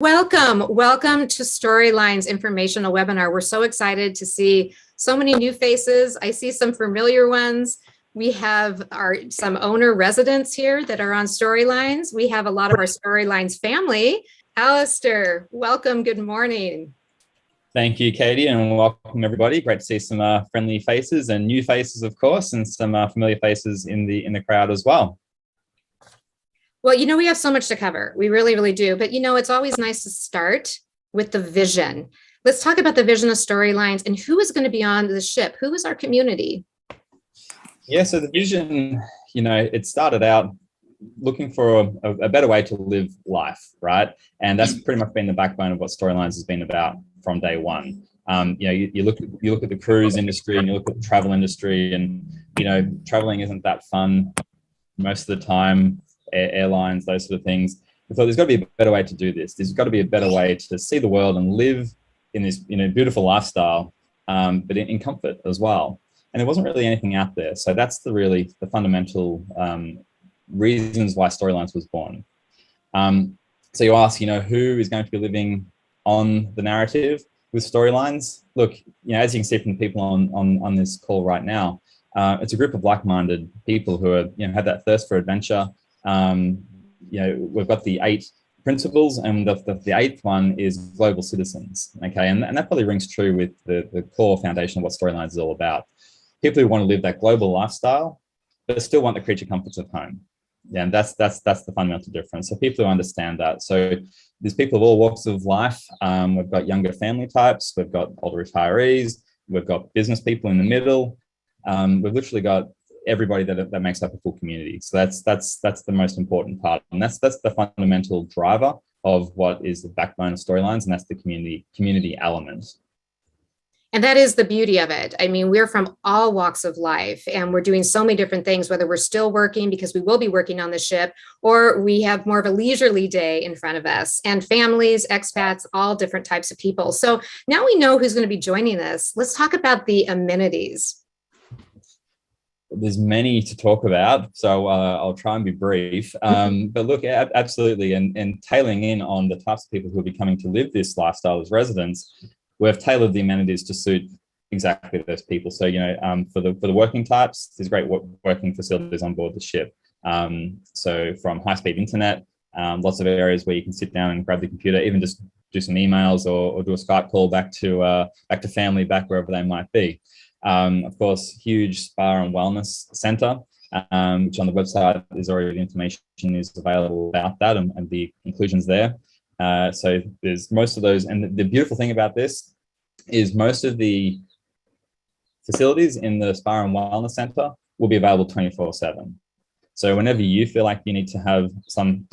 Welcome to Storylines informational webinar. We're so excited to see so many new faces. I see some familiar ones. We have some owner residents here that are on Storylines. We have a lot of our Storylines family. Alister, welcome, good morning. Thank you, Katie, and welcome everybody. Great to see some friendly faces and new faces, of course, and some familiar faces in the crowd as well. Well, we have so much to cover. We really, really do. But, it's always nice to start with the vision. Let's talk about the vision of Storylines and who is going to be on the ship. Who is our community? Yeah, so the vision, it started out looking for a better way to live life, right? And that's pretty much been the backbone of what Storylines has been about from day one. You look at the cruise industry and you look at the travel industry, and traveling isn't that fun most of the time. Airlines, those sort of things. We thought there's got to be a better way to do this. There's got to be a better way to see the world and live in this beautiful lifestyle, but in comfort as well. And there wasn't really anything out there. So that's the fundamental reasons why Storylines was born. So you ask, who is going to be living on the narrative with Storylines? Look, as you can see from the people on this call right now, it's a group of like-minded people who are, have that thirst for adventure. We've got the 8 principles, and the 8th one is global citizens. Okay, and that probably rings true with the core foundation of what Storylines is all about. People who want to live that global lifestyle, but still want the creature comforts of home. Yeah, and that's the fundamental difference. So people who understand that. So there's people of all walks of life. We've got younger family types. We've got older retirees. We've got business people in the middle. We've literally got everybody that makes up a full community. So that's the most important part, and that's the fundamental driver of what is the backbone of Storylines, and that's the community element. And that is the beauty of it. I mean, we're from all walks of life, and we're doing so many different things, whether we're still working because we will be working on the ship, or we have more of a leisurely day in front of us, and families, expats, all different types of people. So now we know who's going to be joining us. Let's talk about the amenities. There's many to talk about, so I'll try and be brief. But look, absolutely, and tailing in on the types of people who will be coming to live this lifestyle as residents, we've tailored the amenities to suit exactly those people. So, for the working types, there's great working facilities on board the ship. So from high-speed internet, lots of areas where you can sit down and grab the computer, even just do some emails or do a Skype call back to family, back wherever they might be. Of course, huge spa and wellness center, which on the website is already the information is available about that and the inclusions there. So there's most of those. And the beautiful thing about this is most of the facilities in the spa and wellness center will be available 24/7. So whenever you feel like you need to have some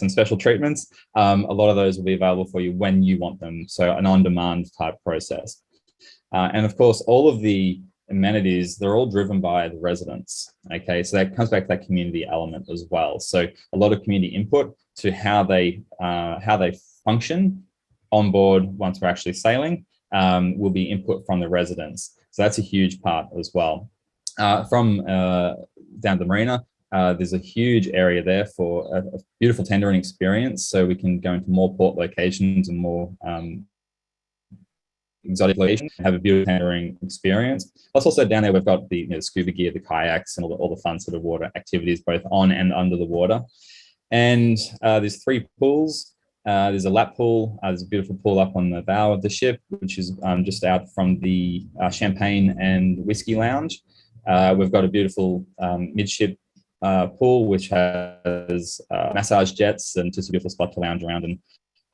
special treatments, a lot of those will be available for you when you want them. So an on-demand type process. And of course, all of the amenities, they're all driven by the residents. Okay, so that comes back to that community element as well. So a lot of community input to how they function on board once we're actually sailing will be input from the residents. So that's a huge part as well. From down the marina, there's a huge area there for a beautiful tendering experience. So we can go into more port locations and more exotic locations, have a beautiful tendering experience. Plus also down there, we've got the scuba gear, the kayaks, and all the fun sort of water activities, both on and under the water. And there's 3 pools. There's a lap pool. There's a beautiful pool up on the bow of the ship, which is just out from the champagne and whiskey lounge. We've got a beautiful midship pool, which has massage jets and just a beautiful spot to lounge around and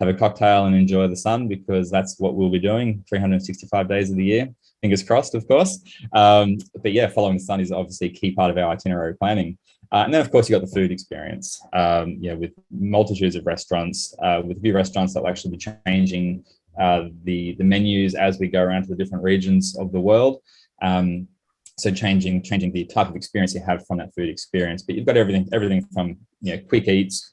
have a cocktail and enjoy the sun, because that's what we'll be doing 365 days of the year. Fingers crossed, of course. But yeah, following the sun is obviously a key part of our itinerary planning. And then, of course, you got the food experience, with multitudes of restaurants, with a few restaurants that will actually be changing the menus as we go around to the different regions of the world. So changing the type of experience you have from that food experience. But you've got everything from quick eats,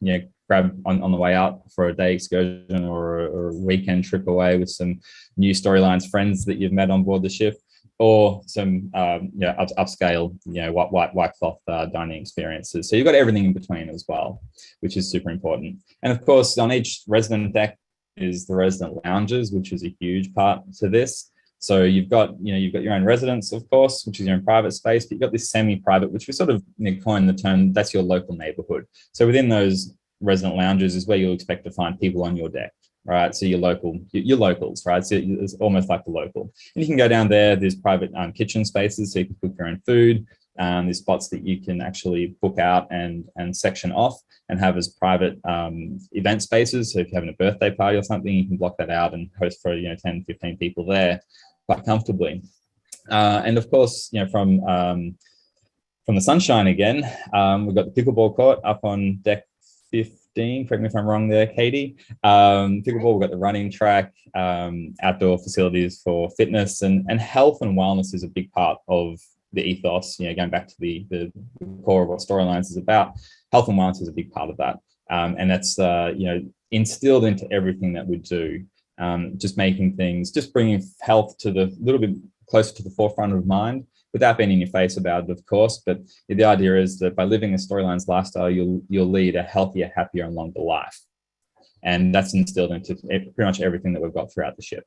grab on the way out for a day excursion or a weekend trip away with some new Storylines friends that you've met on board the ship, or some upscale, white cloth dining experiences. So you've got everything in between as well, which is super important. And of course, on each resident deck is the resident lounges, which is a huge part to this. So you've got your own residence, of course, which is your own private space, but you've got this semi-private, which we sort of coined the term, that's your local neighborhood. So within those resident lounges is where you'll expect to find people on your deck, right? So your locals, right? So it's almost like the local. And you can go down there, there's private kitchen spaces, so you can cook your own food. There's spots that you can actually book out and section off and have as private event spaces. So if you're having a birthday party or something, you can block that out and host for 10, 15 people there quite comfortably. And of course, from the sunshine again, we've got the pickleball court up on deck 15. Correct me if I'm wrong there, Katie. Pickleball, we've got the running track, outdoor facilities for fitness, and health and wellness is a big part of the ethos, going back to the core of what Storylines is about. Health and wellness is a big part of that. And that's, instilled into everything that we do. Just bringing health to the little bit closer to the forefront of mind without being in your face about it, of course. But the idea is that by living a Storylines lifestyle, you'll lead a healthier, happier, and longer life. And that's instilled into pretty much everything that we've got throughout the ship.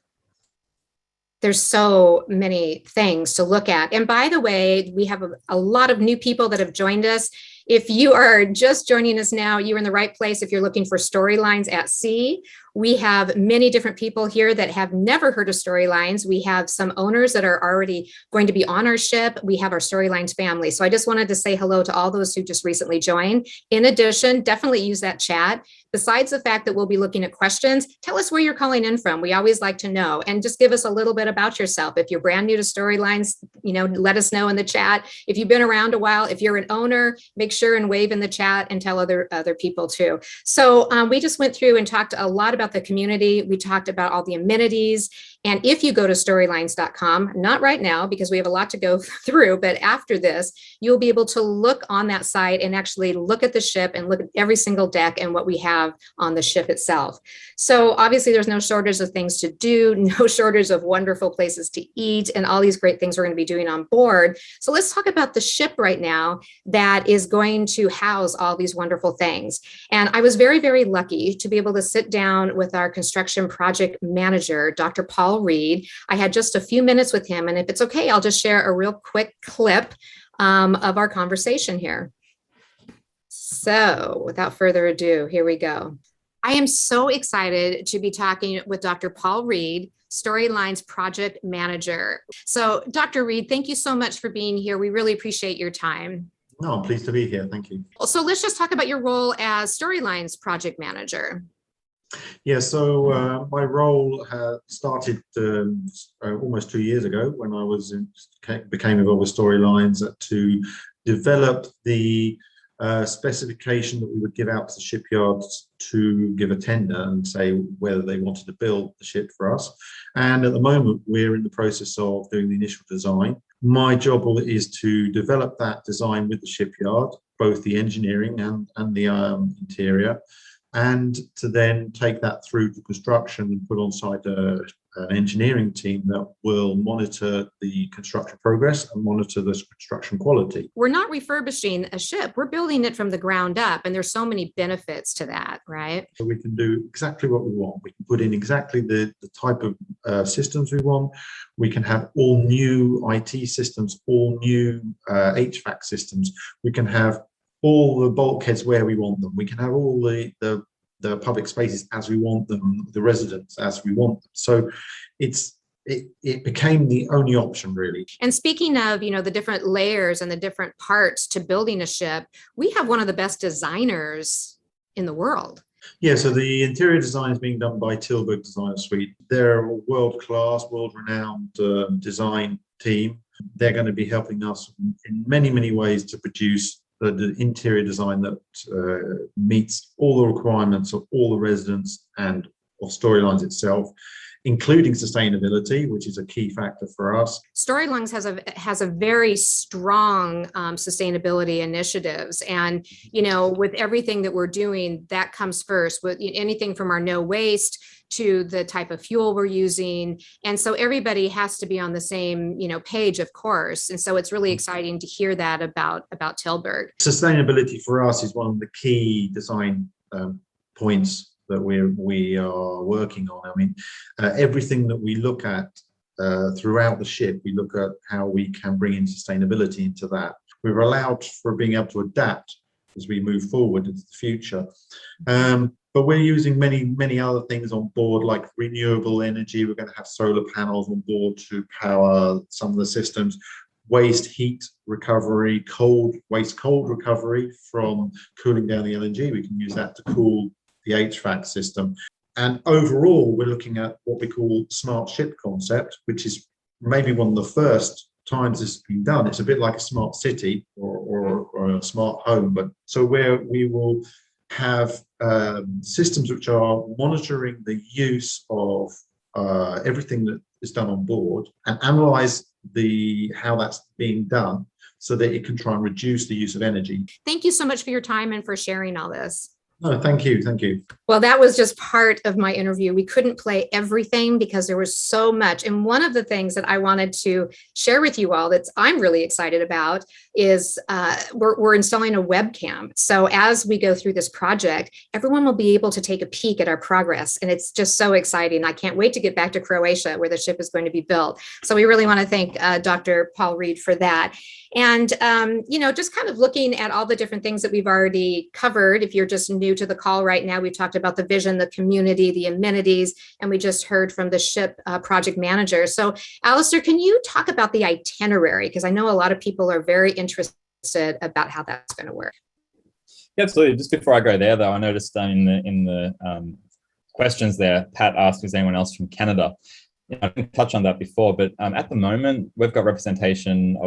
There's so many things to look at. And by the way, we have a lot of new people that have joined us. If you are just joining us now, you're in the right place. If you're looking for Storylines at Sea, we have many different people here that have never heard of Storylines. We have some owners that are already going to be on our ship. We have our Storylines family. So I just wanted to say hello to all those who just recently joined. In addition, definitely use that chat. Besides the fact that we'll be looking at questions, tell us where you're calling in from. We always like to know, and just give us a little bit about yourself. If you're brand new to Storylines, let us know in the chat. If you've been around a while, if you're an owner, make sure and wave in the chat and tell other people too. So we just went through and talked a lot about the community. We talked about all the amenities. And if you go to storylines.com, not right now because we have a lot to go through, but after this, you'll be able to look on that site and actually look at the ship and look at every single deck and what we have on the ship itself. So obviously there's no shortage of things to do, no shortage of wonderful places to eat, and all these great things we're going to be doing on board. So let's talk about the ship right now that is going to house all these wonderful things. And I was very, very lucky to be able to sit down with our construction project manager, Dr. Paul Reed. I had just a few minutes with him, and if it's okay, I'll just share a real quick clip of our conversation here. So without further ado, here we go. I am so excited to be talking with Dr. Paul Reed, Storylines project manager. So Dr. Reed, thank you so much for being here. We really appreciate your time. No, I'm pleased to be here. Thank you. So let's just talk about your role as Storylines project manager. Yeah, so my role started almost 2 years ago when I became involved with Storylines to develop the specification that we would give out to the shipyards to give a tender and say whether they wanted to build the ship for us. And at the moment, we're in the process of doing the initial design. My job is to develop that design with the shipyard, both the engineering and the interior, and to then take that through to construction and put on site an engineering team that will monitor the construction progress and monitor the construction quality. We're not refurbishing a ship, we're building it from the ground up, and there's so many benefits to that, right? So we can do exactly what we want. We can put in exactly the type of systems we want. We can have all new IT systems, all new HVAC systems. We can have all the bulkheads where we want them. We can have all the public spaces as we want them, the residents as we want them. So it became the only option, really. And speaking of, the different layers and the different parts to building a ship, we have one of the best designers in the world. Yeah, so the interior design is being done by Tilburg Design Suite. They're a world-class, world-renowned design team. They're going to be helping us in many, many ways to produce the interior design that meets all the requirements of all the residents and of Storylines itself. including sustainability, which is a key factor for us. Storylines has a very strong sustainability initiatives, and with everything that we're doing, that comes first. With anything from our no waste to the type of fuel we're using, and so everybody has to be on the same page, of course. And so it's really exciting to hear that about Tilburg. Sustainability for us is one of the key design points that we are working on. I mean, everything that we look at throughout the ship, we look at how we can bring in sustainability into that. We're allowed for being able to adapt as we move forward into the future. But we're using many other things on board, like renewable energy. We're going to have solar panels on board to power some of the systems. Waste heat recovery, waste cold recovery from cooling down the LNG. We can use that to cool the HVAC system. And overall, we're looking at what we call smart ship concept, which is maybe one of the first times this has been done. It's a bit like a smart city or a smart home, but so where we will have systems which are monitoring the use of everything that is done on board and analyze how that's being done so that it can try and reduce the use of energy. Thank you so much for your time and for sharing all this. No, thank you. Thank you. Well, that was just part of my interview. We couldn't play everything because there was so much. And one of the things that I wanted to share with you all that I'm really excited about is we're installing a webcam. So as we go through this project, everyone will be able to take a peek at our progress. And it's just so exciting. I can't wait to get back to Croatia, where the ship is going to be built. So we really want to thank Dr. Paul Reed for that. And, just kind of looking at all the different things that we've already covered. If you're just new to the call right now, we've talked about the vision, the community, the amenities, and we just heard from the ship project manager. So Alister, can you talk about the itinerary? Because I know a lot of people are very interested about how that's going to work. Yeah, absolutely. Just before I go there, though, I noticed in the questions there, Pat asked, is anyone else from Canada? I didn't touch on that before, but at the moment, we've got resident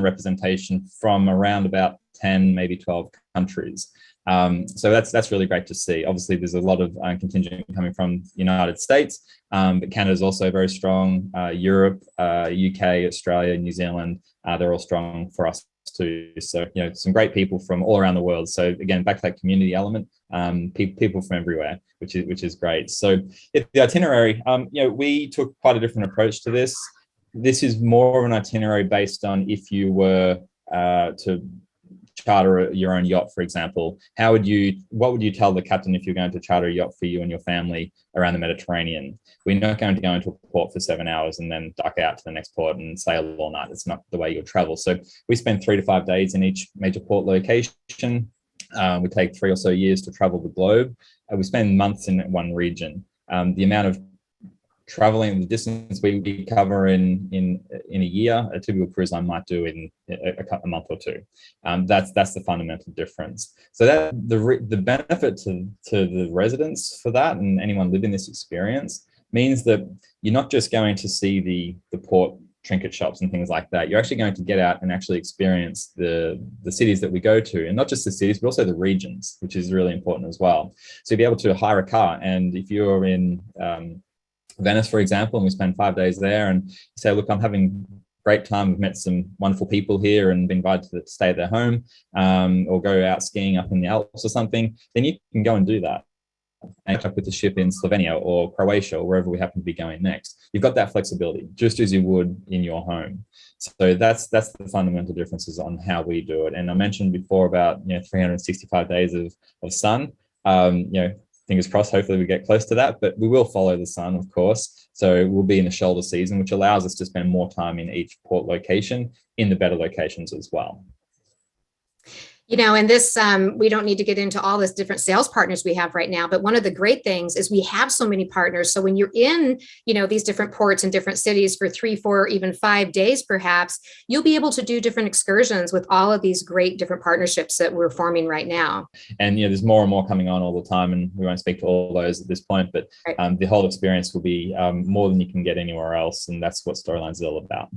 representation from around about 10, maybe 12 countries. So that's really great to see. Obviously, there's a lot of contingent coming from the United States, but Canada is also very strong. Europe, UK, Australia, New Zealand, they're all strong for us too. So, some great people from all around the world. So again, back to that community element, people from everywhere, which is great. So the itinerary, we took quite a different approach to this. This is more of an itinerary based on if you were to charter your own yacht, for example. What would you tell the captain if you're going to charter a yacht for you and your family around the Mediterranean? We're not going to go into a port for 7 hours and then duck out to the next port and sail all night. It's not the way you'll travel. So we spend 3 to 5 days in each major port location. We take 3 or so years to travel the globe. We spend months in one region. The amount of traveling, the distance we cover in a year, a typical cruise line might do in a month or two. That's the fundamental difference. So that the benefit to the residents for that and anyone living this experience means that you're not just going to see the port trinket shops and things like that. You're actually going to get out and actually experience the cities that we go to, and not just the cities, but also the regions, which is really important as well. So you'll be able to hire a car, and if you're in Venice, for example, and we spend 5 days there and say, look, I'm having a great time. We've met some wonderful people here and been invited to stay at their home, or go out skiing up in the Alps or something, then you can go and do that and catch up with the ship in Slovenia or Croatia or wherever we happen to be going next. You've got that flexibility, just as you would in your home. So that's the fundamental differences on how we do it. And I mentioned before about 365 days of sun. Fingers crossed, hopefully we get close to that, but we will follow the sun, of course. So we'll be in the shoulder season, which allows us to spend more time in each port location in the better locations as well. And this, we don't need to get into all this different sales partners we have right now, but one of the great things is we have so many partners. So when you're in, these different ports in different cities for 3, 4, even 5 days, perhaps, you'll be able to do different excursions with all of these great different partnerships that we're forming right now. And there's more and more coming on all the time, and we won't speak to all those at this point, but right. The whole experience will be more than you can get anywhere else. And that's what Storylines is all about.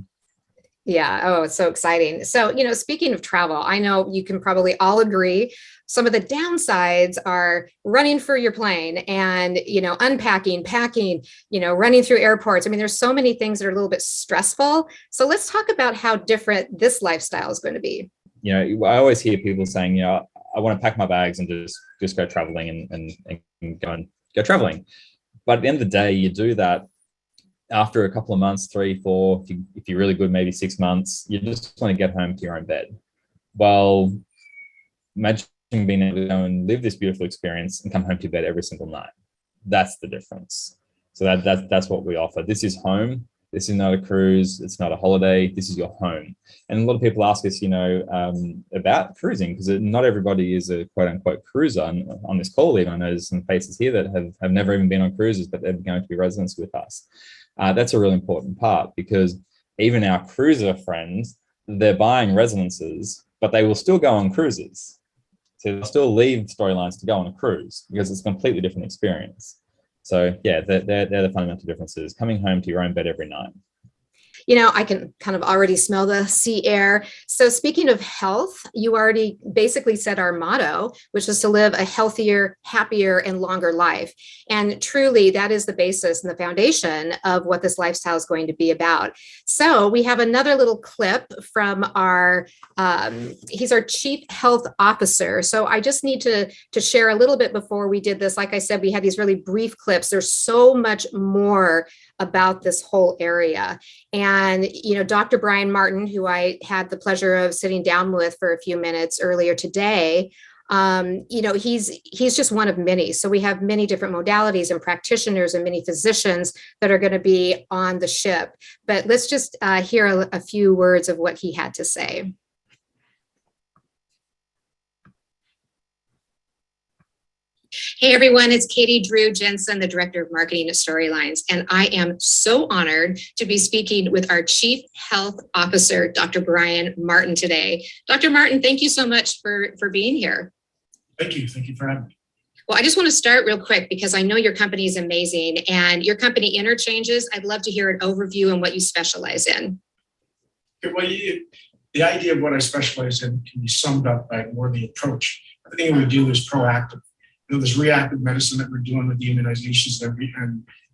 Yeah. Oh, it's so exciting. So, speaking of travel, I know you can probably all agree Some of the downsides are running for your plane and, unpacking, packing, running through airports. I mean, there's so many things that are a little bit stressful. So let's talk about how different this lifestyle is going to be. I always hear people saying, I want to pack my bags and just go traveling and go traveling. But at the end of the day, you do that after a couple of months, 3, 4, if you're really good, maybe 6 months, you just want to get home to your own bed. Well, imagine being able to go and live this beautiful experience and come home to bed every single night. That's the difference. So that's what we offer. This is home. This is not a cruise. It's not a holiday. This is your home. And a lot of people ask us, about cruising, because not everybody is a quote unquote cruiser on this call. Even I know there's some faces here that have never even been on cruises, but they're going to be residents with us. That's a really important part, because even our cruiser friends, they're buying residences, but they will still go on cruises. So they'll still leave Storylines to go on a cruise, because it's a completely different experience. So yeah, they're the fundamental differences. Coming home to your own bed every night. I can kind of already smell the sea air. So speaking of health, you already basically said our motto, which is to live a healthier, happier, and longer life. And truly, that is the basis and the foundation of what this lifestyle is going to be about. So we have another little clip from he's our Chief Health Officer. So I just need to share a little bit before we did this. Like I said, we had these really brief clips. There's so much more about this whole area. And, Dr. Brian Martin, who I had the pleasure of sitting down with for a few minutes earlier today, he's just one of many. So we have many different modalities and practitioners and many physicians that are going to be on the ship. But let's just hear a few words of what he had to say. Hey everyone, it's Katie Drew Jensen, the Director of Marketing at Storylines, and I am so honored to be speaking with our Chief Health Officer, Dr. Brian Martin today. Dr. Martin, thank you so much for being here. Thank you for having me. Well, I just want to start real quick because I know your company is amazing and your company interchanges. I'd love to hear an overview on what you specialize in. Well, the idea of what I specialize in can be summed up by more the approach. Everything we do is proactive. There's reactive medicine that we're doing with the immunizations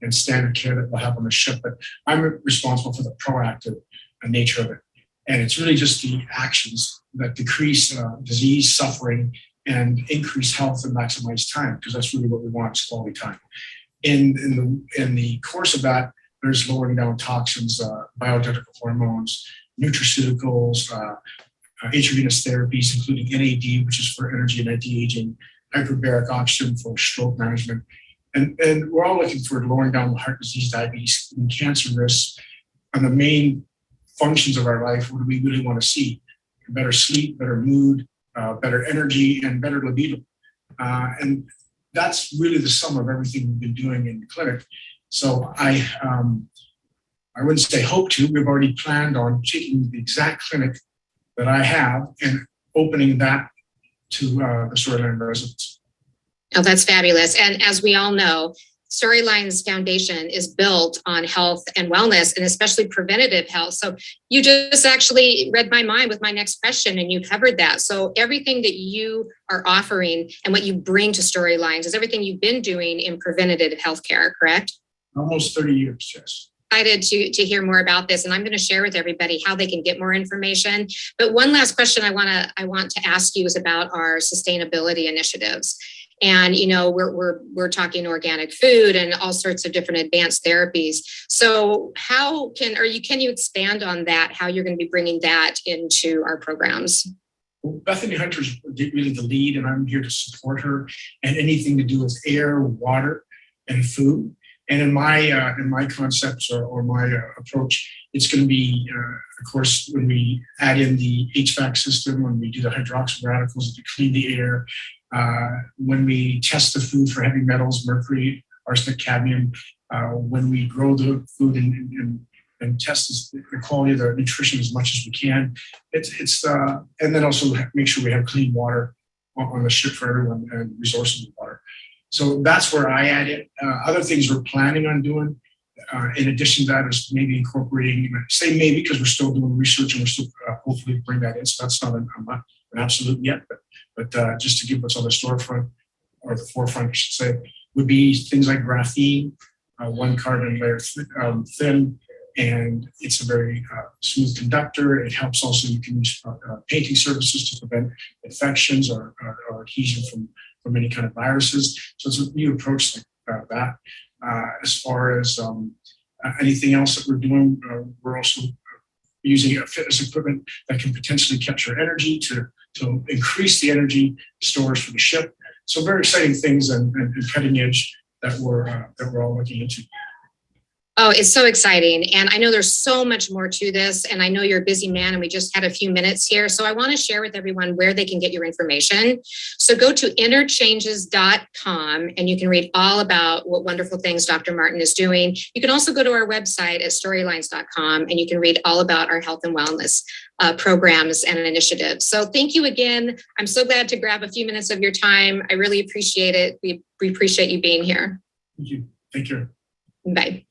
and standard care that we'll have on the ship, but I'm responsible for the proactive nature of it. And it's really just the actions that decrease disease, suffering, and increase health and maximize time, because that's really what we want, is quality time. In the course of that, there's lowering down toxins, bioidentical hormones, nutraceuticals, intravenous therapies, including NAD, which is for energy and anti-aging, hyperbaric oxygen for stroke management. And we're all looking for lowering down the heart disease, diabetes, and cancer risks. And the main functions of our life, what do we really want to see? Better sleep, better mood, better energy, and better libido. And that's really the sum of everything we've been doing in the clinic. So I wouldn't say hope to, we've already planned on taking the exact clinic that I have and opening that to the Storyline residents. Oh, that's fabulous. And as we all know, Storyline's foundation is built on health and wellness, and especially preventative health. So you just actually read my mind with my next question, and you covered that. So everything that you are offering and what you bring to Storylines is everything you've been doing in preventative healthcare, correct? Almost 30 years, yes. Excited to hear more about this, and I'm going to share with everybody how they can get more information. But one last question I want to ask you is about our sustainability initiatives. And we're talking organic food and all sorts of different advanced therapies. So can you expand on that? How you're going to be bringing that into our programs? Well, Bethany Hunter's really the lead, and I'm here to support her and anything to do with air, water, and food. And in my concepts or my approach, it's going to be, of course, when we add in the HVAC system, when we do the hydroxyl radicals to clean the air, when we test the food for heavy metals, mercury, arsenic, cadmium, when we grow the food and test the quality of the nutrition as much as we can. And then also make sure we have clean water on the ship for everyone and resources of water. So that's where I add it. Other things we're planning on doing, in addition to that, is maybe incorporating, say maybe because we're still doing research and we're still hopefully bring that in. So that's not a an absolute yet, but just to give what's on the storefront, or the forefront, I should say, would be things like graphene, one carbon layer thin, and it's a very smooth conductor. It helps also, you can use painting surfaces to prevent infections or adhesion from any kind of viruses. So it's a new approach like that. As far as anything else that we're doing, we're also using fitness equipment that can potentially capture energy to increase the energy stores for the ship. So very exciting things and cutting edge that we're all looking into. Oh, it's so exciting. And I know there's so much more to this. And I know you're a busy man and we just had a few minutes here. So I want to share with everyone where they can get your information. So go to innerchanges.com and you can read all about what wonderful things Dr. Martin is doing. You can also go to our website at storylines.com and you can read all about our health and wellness programs and initiatives. So thank you again. I'm so glad to grab a few minutes of your time. I really appreciate it. We appreciate you being here. Thank you. Take care. Bye.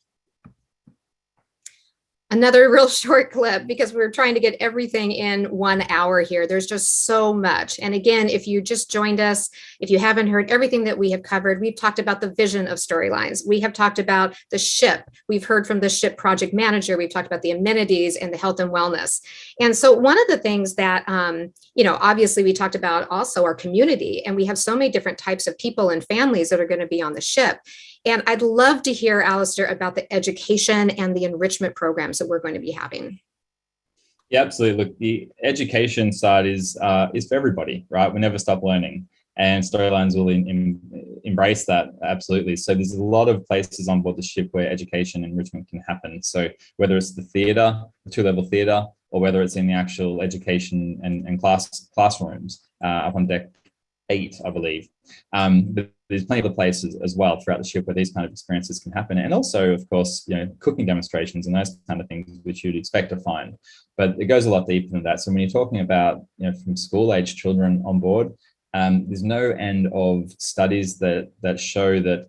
Another real short clip because we're trying to get everything in 1 hour here. There's just so much. And again, if you just joined us, if you haven't heard everything that we have covered, we've talked about the vision of Storylines. We have talked about the ship. We've heard from the ship project manager. We've talked about the amenities and the health and wellness. And so one of the things that, obviously we talked about also our community, and we have so many different types of people and families that are going to be on the ship. And I'd love to hear, Alister, about the education and the enrichment programs that we're going to be having. Yeah, absolutely. Look, the education side is for everybody, right? We never stop learning, and Storylines will embrace that, absolutely. So there's a lot of places on board the ship where education and enrichment can happen. So whether it's the theatre, the two-level theatre, or whether it's in the actual education and classrooms up on deck 8, I believe. But there's plenty of places as well throughout the ship where these kind of experiences can happen. And also, of course, cooking demonstrations and those kind of things which you'd expect to find. But it goes a lot deeper than that. So when you're talking about, from school-age children on board, there's no end of studies that show that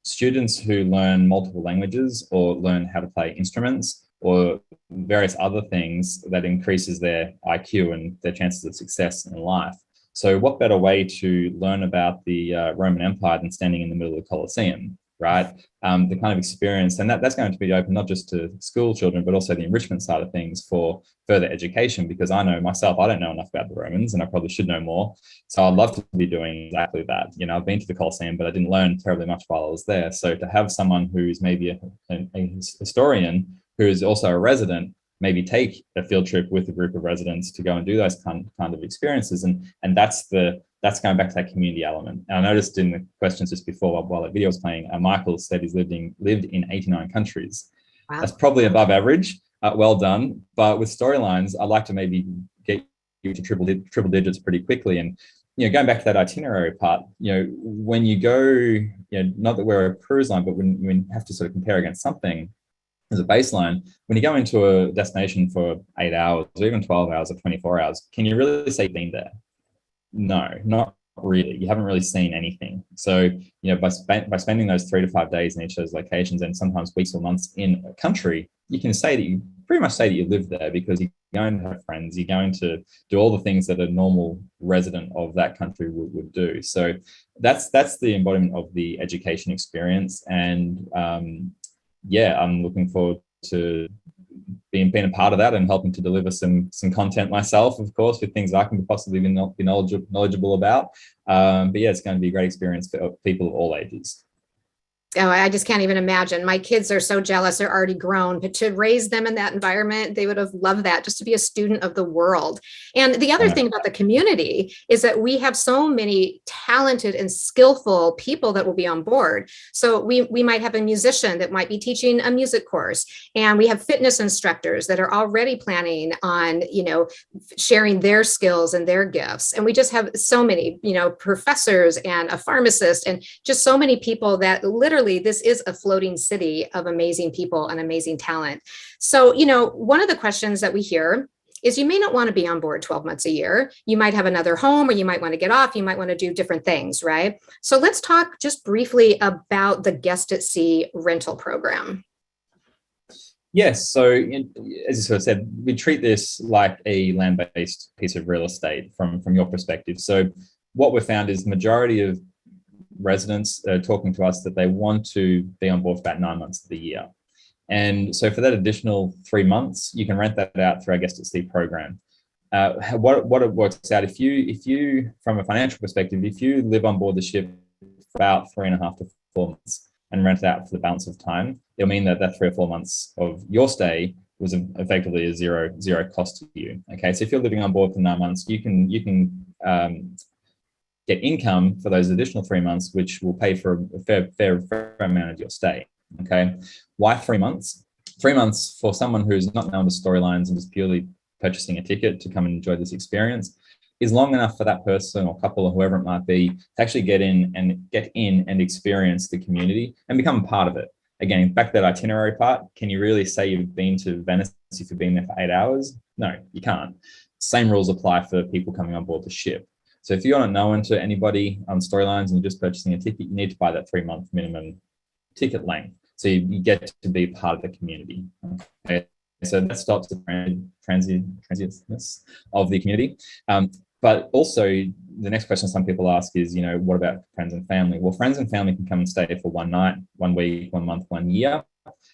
students who learn multiple languages or learn how to play instruments or various other things that increases their IQ and their chances of success in life. So what better way to learn about the Roman Empire than standing in the middle of the Colosseum, right? The kind of experience, and that's going to be open not just to school children, but also the enrichment side of things for further education, because I know myself, I don't know enough about the Romans and I probably should know more. So I'd love to be doing exactly that. I've been to the Colosseum, but I didn't learn terribly much while I was there. So to have someone who's maybe a historian who is also a resident, maybe take a field trip with a group of residents to go and do those kind of experiences. And that's going back to that community element. And I noticed in the questions just before while that video was playing, Michael said he's lived in 89 countries. Wow. That's probably above average. Well done. But with Storylines, I'd like to maybe get you to triple digits pretty quickly. And going back to that itinerary part, when you go, not that we're a cruise line, but when you have to sort of compare against something as a baseline, when you go into a destination for 8 hours, or even 12 hours or 24 hours, can you really say you've been there? No, not really. You haven't really seen anything. So, by spending those 3 to 5 days in each of those locations and sometimes weeks or months in a country, you can say that you pretty much say that you live there because you're going to have friends, you're going to do all the things that a normal resident of that country would do. So that's the embodiment of the education experience. And I'm looking forward to being a part of that and helping to deliver some content myself, of course, with things I can possibly be knowledgeable about. But it's going to be a great experience for people of all ages. Oh, I just can't even imagine. My kids are so jealous. They're already grown, but to raise them in that environment, they would have loved that, just to be a student of the world. And the other thing about the community is that we have so many talented and skillful people that will be on board. So we might have a musician that might be teaching a music course, and we have fitness instructors that are already planning on, sharing their skills and their gifts. And we just have so many, professors and a pharmacist and just so many people that literally this is a floating city of amazing people and amazing talent. So, one of the questions that we hear is you may not want to be on board 12 months a year. You might have another home, or you might want to get off. You might want to do different things, right? So let's talk just briefly about the Guest at Sea rental program. Yes. So, as you sort of said, we treat this like a land-based piece of real estate from your perspective. So, what we've found is the majority of residents are talking to us that they want to be on board for about 9 months of the year. And so, for that additional 3 months, you can rent that out through our guest at sea program. What it works out, if you, from a financial perspective, if you live on board the ship for about 3.5 to 4 months and rent it out for the balance of time, it'll mean that 3 or 4 months of your stay was effectively a zero cost to you. Okay, so if you're living on board for 9 months, you can get income for those additional 3 months, which will pay for a fair amount of your stay. Okay, why 3 months? 3 months for someone who's not known to storylines and is purely purchasing a ticket to come and enjoy this experience is long enough for that person or couple or whoever it might be to actually get in and experience the community and become a part of it. Again, back to that itinerary part, can you really say you've been to Venice if you've been there for 8 hours? No, you can't. Same rules apply for people coming on board the ship. So if you're not known to anybody on storylines and you're just purchasing a ticket, you need to buy that 3 month minimum ticket length. So you get to be part of the community. Okay? So that stops the transientness of the community. But also, the next question some people ask is, what about friends and family? Well, friends and family can come and stay for 1 night, 1 week, 1 month, 1 year.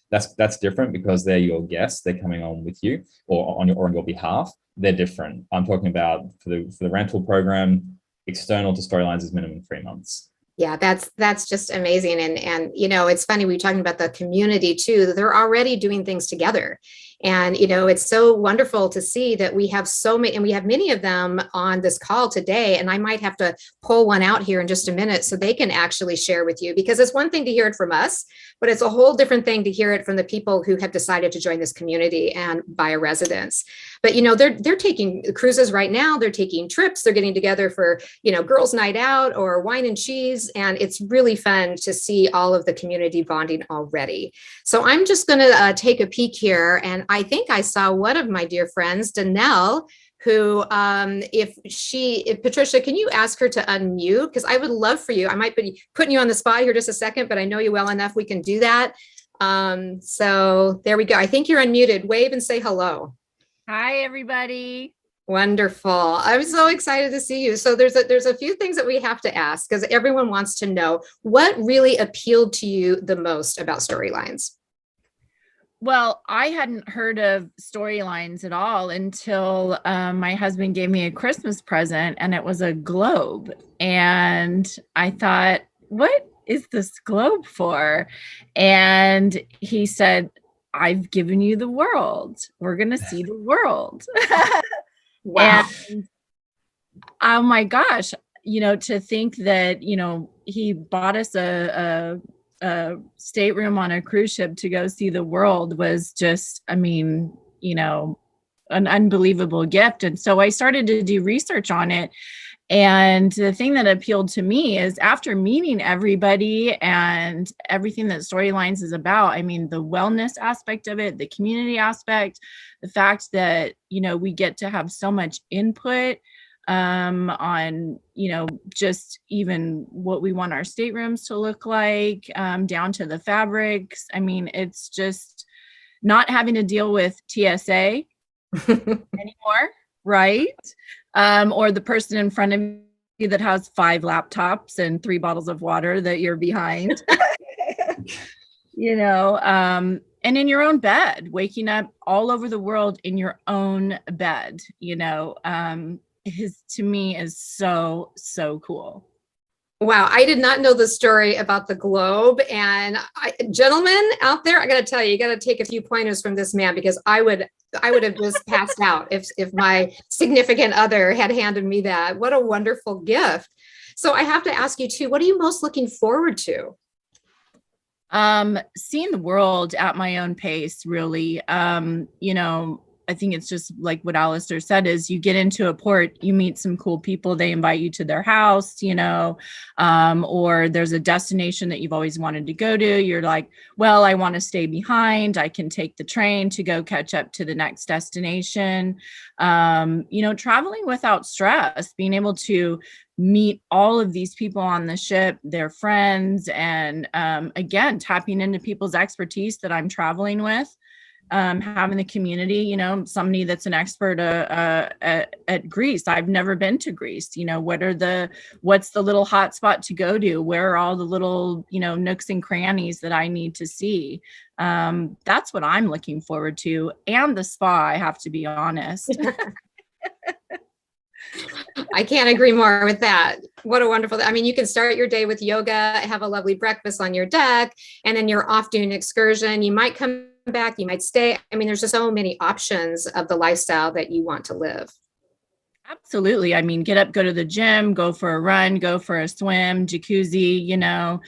That's different because they're your guests. They're coming on with you or on your behalf. They're different. I'm talking about for the rental program, external to storylines is minimum 3 months. Yeah, that's just amazing. And it's funny, we're talking about the community too. They're already doing things together. And, it's so wonderful to see that we have so many, and we have many of them on this call today. And I might have to pull one out here in just a minute so they can actually share with you, because it's one thing to hear it from us, but it's a whole different thing to hear it from the people who have decided to join this community and buy a residence. But, they're taking cruises right now. They're taking trips. They're getting together for, girls' night out or wine and cheese. And it's really fun to see all of the community bonding already. So I'm just going to take a peek here. And I think I saw one of my dear friends, Danelle, who, if Patricia, can you ask her to unmute? Because I would love for you. I might be putting you on the spot here just a second, but I know you well enough. We can do that. So there we go. I think you're unmuted. Wave and say hello. Hi, everybody. Wonderful. I'm so excited to see you. So there's a few things that we have to ask because everyone wants to know what really appealed to you the most about storylines. Well, I hadn't heard of storylines at all until my husband gave me a Christmas present, and it was a globe. And I thought, what is this globe for? And he said, I've given you the world. We're going to see the world. Wow. And oh my gosh, to think that, he bought us a stateroom on a cruise ship to go see the world was just, an unbelievable gift. And so I started to do research on it. And the thing that appealed to me is after meeting everybody and everything that Storylines is about, the wellness aspect of it, the community aspect, the fact that, we get to have so much input on, just even what we want our staterooms to look like, down to the fabrics. It's just not having to deal with TSA anymore, right? Or the person in front of you that has 5 laptops and 3 bottles of water that you're behind, and in your own bed, waking up all over the world in your own bed, to me is so, so cool. Wow, I did not know the story about the globe. And gentlemen out there, I got to tell you, you got to take a few pointers from this man, because I would have just passed out if my significant other had handed me that. What a wonderful gift. So I have to ask you too, what are you most looking forward to? Seeing the world at my own pace, really. I think it's just like what Alister said is you get into a port, you meet some cool people, they invite you to their house, or there's a destination that you've always wanted to go to. You're like, well, I want to stay behind. I can take the train to go catch up to the next destination. Traveling without stress, being able to meet all of these people on the ship, their friends, and again, tapping into people's expertise that I'm traveling with. having the community, you know, somebody that's an expert at Greece. I've never been to Greece. You know, what's the little hot spot to go to? Where are all the little, you know, nooks and crannies that I need to see? That's what I'm looking forward to. And the spa, I have to be honest. I can't agree more with that. What a wonderful, I mean, you can start your day with yoga, have a lovely breakfast on your deck, and then you're off doing an excursion. You might come back, you might stay. I mean, there's just so many options of the lifestyle that you want to live. Absolutely. I mean, get up, go to the gym, go for a run, go for a swim, jacuzzi, you know.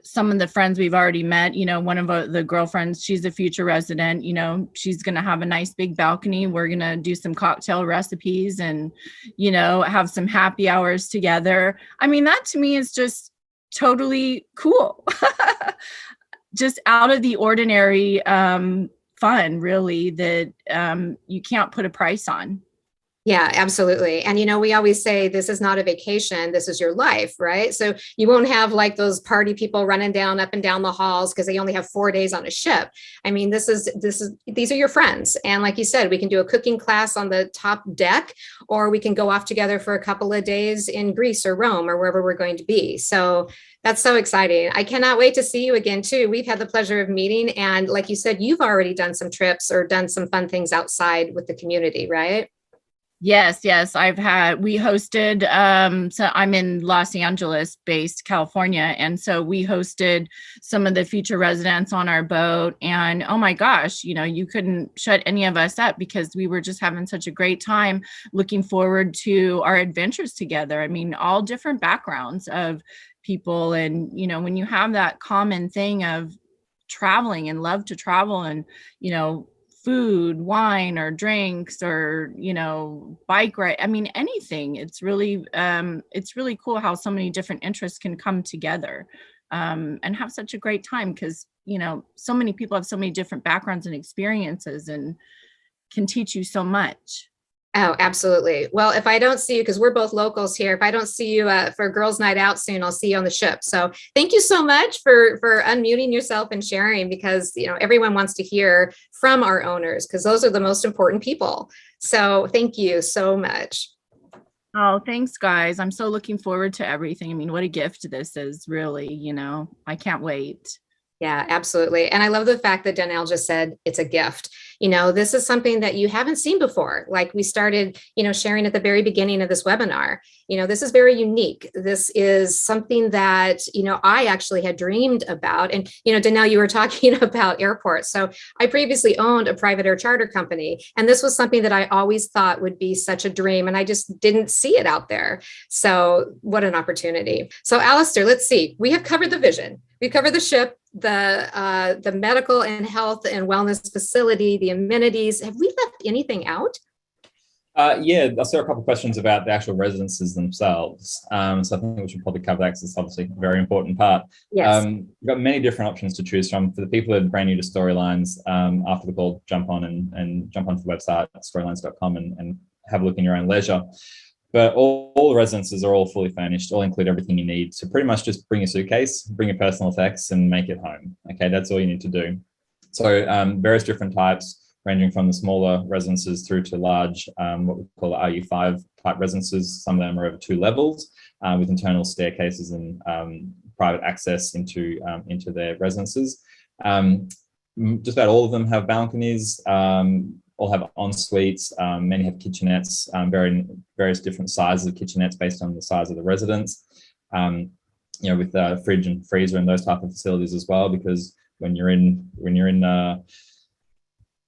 Some of the friends we've already met, you know, one of the girlfriends, she's a future resident, you know, she's going to have a nice big balcony. We're going to do some cocktail recipes and, you know, have some happy hours together. I mean, that to me is just totally cool. Just out of the ordinary fun, really, that you can't put a price on. Yeah, absolutely. And, you know, we always say this is not a vacation, this is your life, right? So you won't have like those party people running down up and down the halls because they only have 4 days on a ship. I mean, these are your friends. And like you said, we can do a cooking class on the top deck, or we can go off together for a couple of days in Greece or Rome or wherever we're going to be. So that's so exciting. I cannot wait to see you again too. We've had the pleasure of meeting. And like you said, you've already done some trips or done some fun things outside with the community, right? Yes. We hosted, so I'm in Los Angeles based California. And so we hosted some of the future residents on our boat, and oh my gosh, you know, you couldn't shut any of us up because we were just having such a great time looking forward to our adventures together. I mean, all different backgrounds of people. And, you know, when you have that common thing of traveling and love to travel and, you know, food, wine, or drinks, or, you know, bike ride. I mean, anything. It's really cool how so many different interests can come together and have such a great time because, you know, so many people have so many different backgrounds and experiences and can teach you so much. Oh, absolutely. Well, if I don't see you, because we're both locals here, if I don't see you for girls' night out soon, I'll see you on the ship. So thank you so much for unmuting yourself and sharing, because, you know, everyone wants to hear from our owners because those are the most important people. So thank you so much. Oh, thanks, guys. I'm so looking forward to everything. I mean, what a gift this is, really, you know, I can't wait. Yeah, absolutely. And I love the fact that Danielle just said it's a gift. You know, this is something that you haven't seen before. Like we started, you know, sharing at the very beginning of this webinar. You know, this is very unique. This is something that, you know, I actually had dreamed about. And, you know, Danielle, you were talking about airports. So I previously owned a private air charter company. And this was something that I always thought would be such a dream. And I just didn't see it out there. So what an opportunity. So Alister, let's see. We have covered the vision. We covered the ship, the medical and health and wellness facility, the amenities. Have we left anything out? Yeah, I saw a couple of questions about the actual residences themselves. So I think we should probably cover that because it's obviously a very important part. Yes. We've got many different options to choose from. For the people that are brand new to Storylines, after the call, jump on and jump onto the website, storylines.com, and have a look in your own leisure. But all the residences are all fully furnished, all include everything you need. So pretty much just bring your suitcase, bring your personal effects, and make it home. Okay, that's all you need to do. So various different types, ranging from the smaller residences through to large, what we call RU5 type residences. Some of them are over 2 levels with internal staircases and private access into their residences. Just about all of them have balconies. All have en suites. Many have kitchenettes, various different sizes of kitchenettes based on the size of the residence. You know, with fridge and freezer and those type of facilities as well. Because when you're in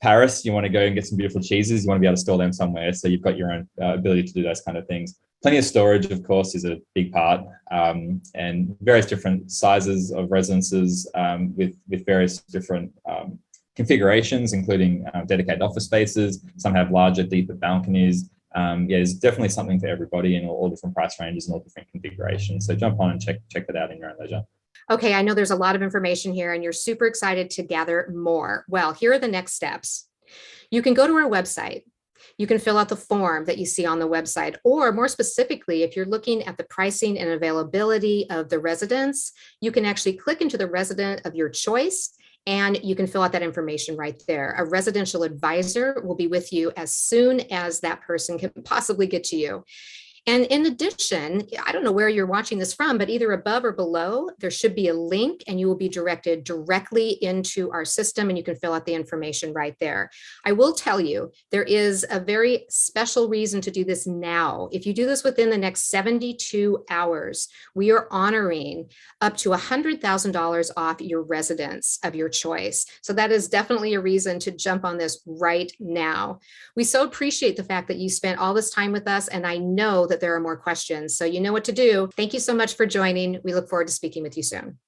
Paris, you want to go and get some beautiful cheeses. You want to be able to store them somewhere, so you've got your own ability to do those kind of things. Plenty of storage, of course, is a big part, and various different sizes of residences with various different configurations, including dedicated office spaces. Some have larger, deeper balconies. Yeah, there's definitely something for everybody in all different price ranges and all different configurations. So jump on and check that out in your own leisure. Okay, I know there's a lot of information here and you're super excited to gather more. Well, here are the next steps. You can go to our website. You can fill out the form that you see on the website, or more specifically, if you're looking at the pricing and availability of the residence, you can actually click into the resident of your choice and you can fill out that information right there. A residential advisor will be with you as soon as that person can possibly get to you. And in addition, I don't know where you're watching this from, but either above or below, there should be a link and you will be directed directly into our system and you can fill out the information right there. I will tell you, there is a very special reason to do this now. If you do this within the next 72 hours, we are honoring up to $100,000 off your residence of your choice. So that is definitely a reason to jump on this right now. We so appreciate the fact that you spent all this time with us, and I know that there are more questions. So you know what to do. Thank you so much for joining. We look forward to speaking with you soon.